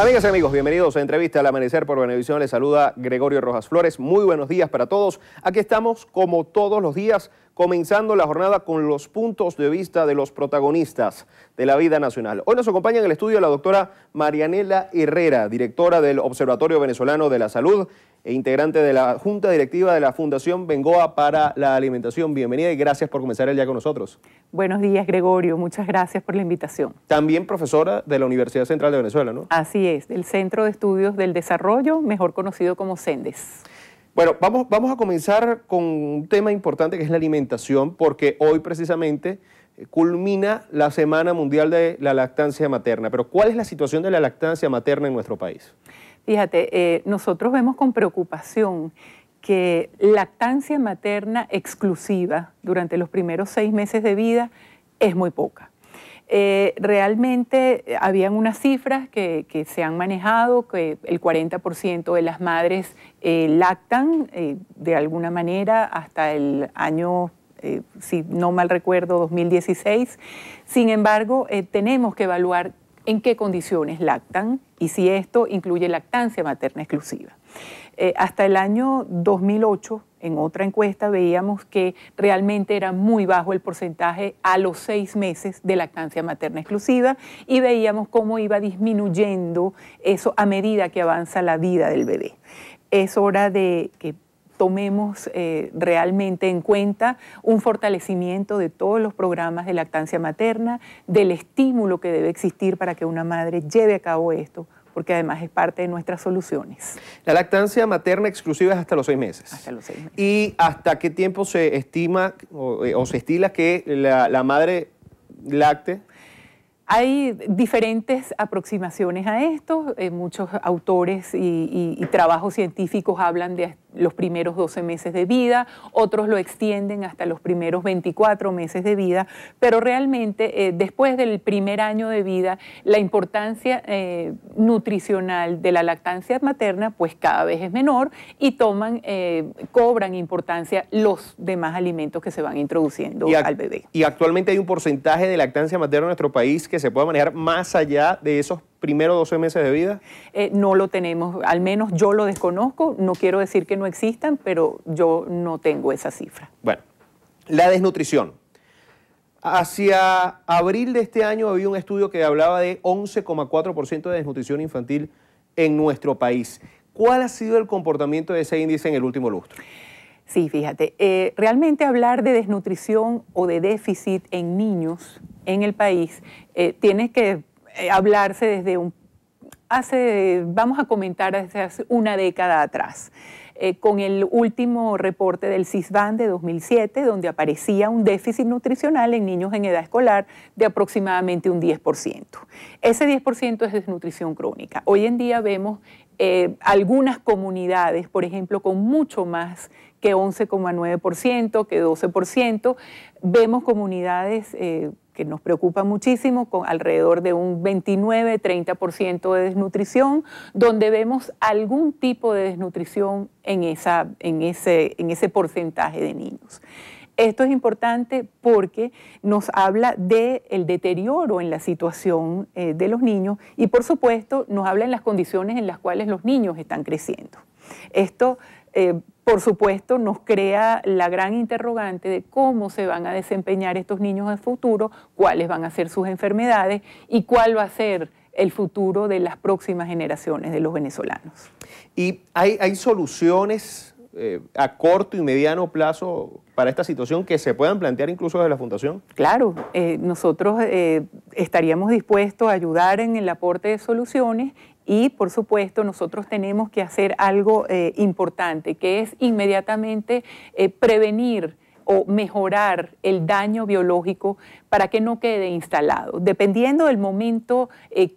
Amigas y amigos, bienvenidos a Entrevista al Amanecer por Venevisión. Les saluda Gregorio Rojas Flores. Muy buenos días para todos. Aquí estamos, como todos los días, comenzando la jornada con los puntos de vista de los protagonistas de la vida nacional. Hoy nos acompaña en el estudio la doctora Marianela Herrera, directora del Observatorio Venezolano de la Salud e integrante de la Junta Directiva de la Fundación Bengoa para la Alimentación. Bienvenida y gracias por comenzar el día con nosotros. Buenos días, Gregorio. Muchas gracias por la invitación. También profesora de la Universidad Central de Venezuela, ¿no? Así es, del Centro de Estudios del Desarrollo, mejor conocido como CENDES. Bueno, vamos a comenzar con un tema importante que es la alimentación, porque hoy precisamente culmina la Semana Mundial de la Lactancia Materna. Pero ¿cuál es la situación de la lactancia materna en nuestro país? Fíjate, nosotros vemos con preocupación que lactancia materna exclusiva durante los primeros 6 meses de vida es muy poca. Realmente habían unas cifras que se han manejado, que el 40% de las madres lactan de alguna manera hasta el año, si no mal recuerdo, 2016. Sin embargo, tenemos que evaluar en qué condiciones lactan y si esto incluye lactancia materna exclusiva. Hasta el año 2008, en otra encuesta, veíamos que realmente era muy bajo el porcentaje a los 6 meses de lactancia materna exclusiva y veíamos cómo iba disminuyendo eso a medida que avanza la vida del bebé. Es hora de que tomemos realmente en cuenta un fortalecimiento de todos los programas de lactancia materna, del estímulo que debe existir para que una madre lleve a cabo esto, porque además es parte de nuestras soluciones. La lactancia materna exclusiva es hasta los 6 meses. Hasta los 6 meses. ¿Y hasta qué tiempo se estima o se estila que la madre lacte? Hay diferentes aproximaciones a esto. Muchos autores y trabajos científicos hablan de los primeros 12 meses de vida, otros lo extienden hasta los primeros 24 meses de vida, pero realmente después del primer año de vida, la importancia nutricional de la lactancia materna pues cada vez es menor y cobran importancia los demás alimentos que se van introduciendo al bebé. Y actualmente hay un porcentaje de lactancia materna en nuestro país que se pueda manejar más allá de esos primeros 12 meses de vida. No lo tenemos, al menos yo lo desconozco, no quiero decir que no existan, pero yo no tengo esa cifra. Bueno, la desnutrición. Hacia abril de este año había un estudio que hablaba de 11,4% de desnutrición infantil en nuestro país. ¿Cuál ha sido el comportamiento de ese índice en el último lustro? Sí, fíjate, realmente hablar de desnutrición o de déficit en niños en el país tiene que hablarse desde vamos a comentar desde hace una década atrás, con el último reporte del CISBAN de 2007, donde aparecía un déficit nutricional en niños en edad escolar de aproximadamente un 10%. Ese 10% es desnutrición crónica. Hoy en día vemos algunas comunidades, por ejemplo, con mucho más que 11,9%, que 12%. Vemos comunidades que nos preocupan muchísimo, con alrededor de un 29-30% de desnutrición, donde vemos algún tipo de desnutrición en ese porcentaje de niños. Esto es importante porque nos habla del deterioro en la situación de los niños y, por supuesto, nos habla en las condiciones en las cuales los niños están creciendo. Esto, por supuesto, nos crea la gran interrogante de cómo se van a desempeñar estos niños en el futuro, cuáles van a ser sus enfermedades y cuál va a ser el futuro de las próximas generaciones de los venezolanos. ¿Y hay soluciones a corto y mediano plazo para esta situación que se puedan plantear incluso desde la Fundación? Claro, nosotros estaríamos dispuestos a ayudar en el aporte de soluciones y, por supuesto, nosotros tenemos que hacer algo importante, que es inmediatamente prevenir o mejorar el daño biológico para que no quede instalado. Dependiendo del momento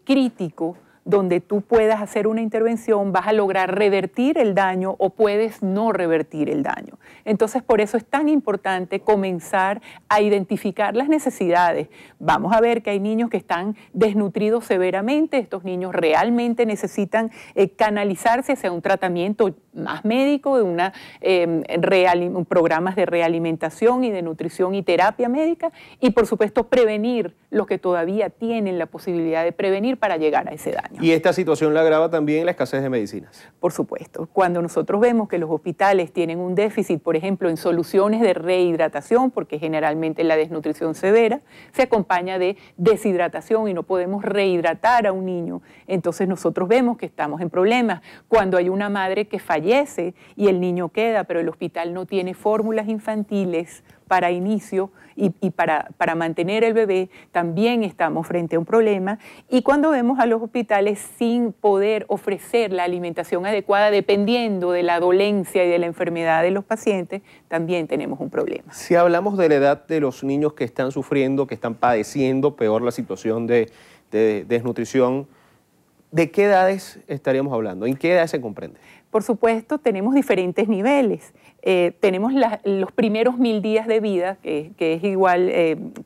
crítico donde tú puedas hacer una intervención, vas a lograr revertir el daño o puedes no revertir el daño. Entonces, por eso es tan importante comenzar a identificar las necesidades. Vamos a ver que hay niños que están desnutridos severamente, estos niños realmente necesitan canalizarse hacia un tratamiento más médico, de programas de realimentación y de nutrición y terapia médica, y por supuesto prevenir los que todavía tienen la posibilidad de prevenir para llegar a ese daño. años. Y esta situación la agrava también la escasez de medicinas. Por supuesto. Cuando nosotros vemos que los hospitales tienen un déficit, por ejemplo, en soluciones de rehidratación, porque generalmente la desnutrición severa se acompaña de deshidratación y no podemos rehidratar a un niño, entonces nosotros vemos que estamos en problemas. Cuando hay una madre que fallece y el niño queda, pero el hospital no tiene fórmulas infantiles para inicio y para mantener el bebé, también estamos frente a un problema. Y cuando vemos a los hospitales sin poder ofrecer la alimentación adecuada dependiendo de la dolencia y de la enfermedad de los pacientes, también tenemos un problema. Si hablamos de la edad de los niños que están sufriendo, que están padeciendo peor la situación de desnutrición, ¿de qué edades estaríamos hablando? ¿En qué edades se comprende? Por supuesto, tenemos diferentes niveles. Tenemos los primeros 1000 días de vida, que es igual,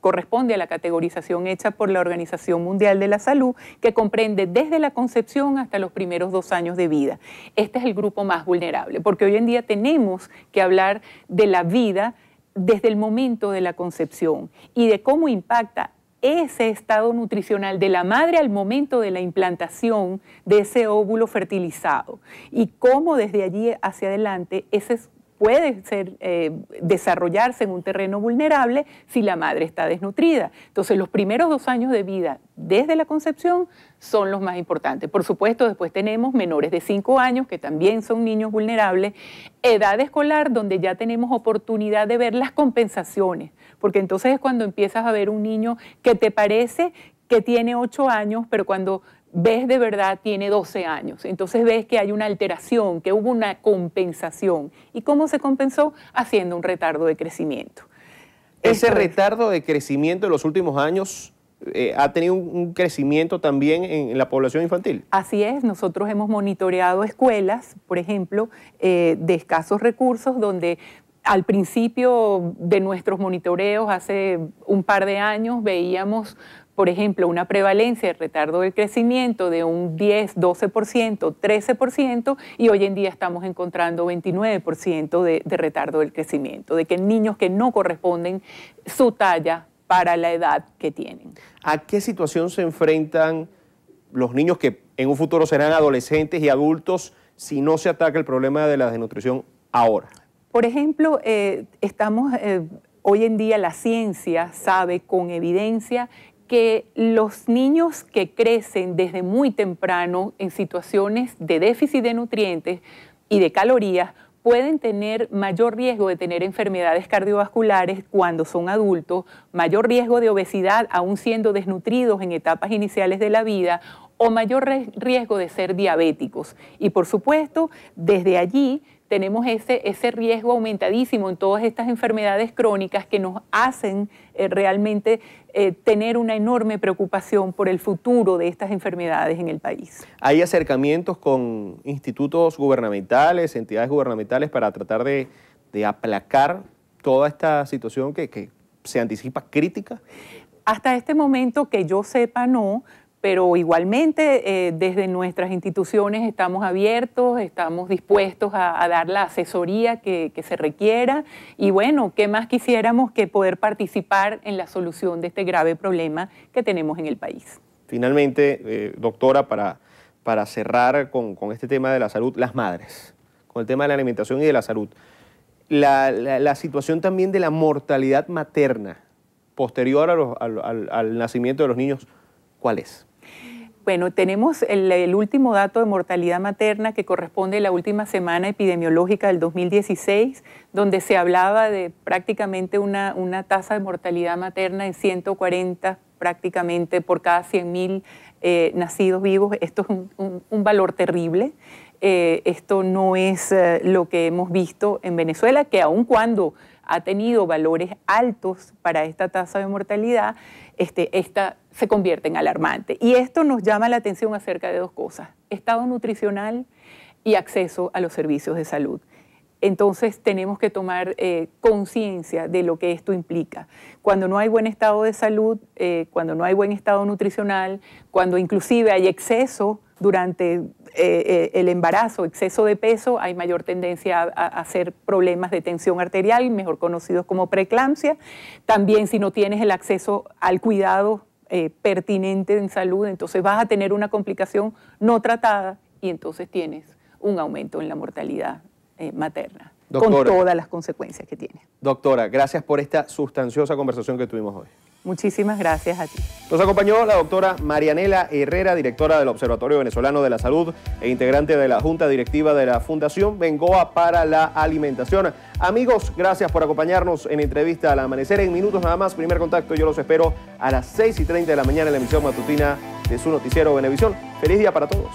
corresponde a la categorización hecha por la Organización Mundial de la Salud, que comprende desde la concepción hasta los primeros 2 años de vida. Este es el grupo más vulnerable, porque hoy en día tenemos que hablar de la vida desde el momento de la concepción y de cómo impacta ese estado nutricional de la madre al momento de la implantación de ese óvulo fertilizado y cómo desde allí hacia adelante ese puede desarrollarse en un terreno vulnerable si la madre está desnutrida. Entonces, los primeros 2 años de vida desde la concepción son los más importantes. Por supuesto, después tenemos menores de 5 años, que también son niños vulnerables, edad escolar, donde ya tenemos oportunidad de ver las compensaciones, porque entonces es cuando empiezas a ver un niño que te parece que tiene 8 años, pero cuando ves de verdad tiene 12 años. Entonces ves que hay una alteración, que hubo una compensación. ¿Y cómo se compensó? Haciendo un retardo de crecimiento. Ese retardo de crecimiento en los últimos años ha tenido un crecimiento también en la población infantil. Así es, nosotros hemos monitoreado escuelas, por ejemplo, de escasos recursos, donde al principio de nuestros monitoreos, hace un par de años, veíamos, por ejemplo, una prevalencia de retardo del crecimiento de un 10, 12%, 13%, y hoy en día estamos encontrando 29% de retardo del crecimiento, de que niños que no corresponden su talla para la edad que tienen. ¿A qué situación se enfrentan los niños que en un futuro serán adolescentes y adultos si no se ataca el problema de la desnutrición ahora? Por ejemplo, hoy en día la ciencia sabe con evidencia que los niños que crecen desde muy temprano en situaciones de déficit de nutrientes y de calorías pueden tener mayor riesgo de tener enfermedades cardiovasculares cuando son adultos, mayor riesgo de obesidad aún siendo desnutridos en etapas iniciales de la vida o mayor riesgo de ser diabéticos. Y por supuesto, desde allí tenemos ese riesgo aumentadísimo en todas estas enfermedades crónicas que nos hacen realmente tener una enorme preocupación por el futuro de estas enfermedades en el país. ¿Hay acercamientos con institutos gubernamentales, entidades gubernamentales para tratar de aplacar toda esta situación que se anticipa crítica? Hasta este momento, que yo sepa, no. Pero igualmente desde nuestras instituciones estamos abiertos, estamos dispuestos a dar la asesoría que se requiera y bueno, ¿qué más quisiéramos que poder participar en la solución de este grave problema que tenemos en el país? Finalmente, doctora, para cerrar con este tema de la salud, las madres, con el tema de la alimentación y de la salud, la situación también de la mortalidad materna posterior al nacimiento de los niños, ¿cuál es? Bueno, tenemos el último dato de mortalidad materna que corresponde a la última semana epidemiológica del 2016, donde se hablaba de prácticamente una tasa de mortalidad materna en 140 prácticamente por cada 100.000 nacidos vivos. Esto es un valor terrible. Esto no es lo que hemos visto en Venezuela, que aun cuando ha tenido valores altos para esta tasa de mortalidad, esta se convierte en alarmante. Y esto nos llama la atención acerca de 2 cosas: estado nutricional y acceso a los servicios de salud. Entonces tenemos que tomar conciencia de lo que esto implica. Cuando no hay buen estado de salud, cuando no hay buen estado nutricional, cuando inclusive hay exceso durante el embarazo, exceso de peso, hay mayor tendencia a hacer problemas de tensión arterial, mejor conocidos como preeclampsia. También si no tienes el acceso al cuidado pertinente en salud, entonces vas a tener una complicación no tratada y entonces tienes un aumento en la mortalidad materna, doctora, con todas las consecuencias que tiene. Doctora, gracias por esta sustanciosa conversación que tuvimos hoy. Muchísimas gracias a ti. Nos acompañó la doctora Marianela Herrera, directora del Observatorio Venezolano de la Salud e integrante de la Junta Directiva de la Fundación Bengoa para la Alimentación. Amigos, gracias por acompañarnos en Entrevista al Amanecer. En minutos nada más, primer contacto, yo los espero a las 6:30 de la mañana en la emisión matutina de su noticiero Venevisión. Feliz día para todos.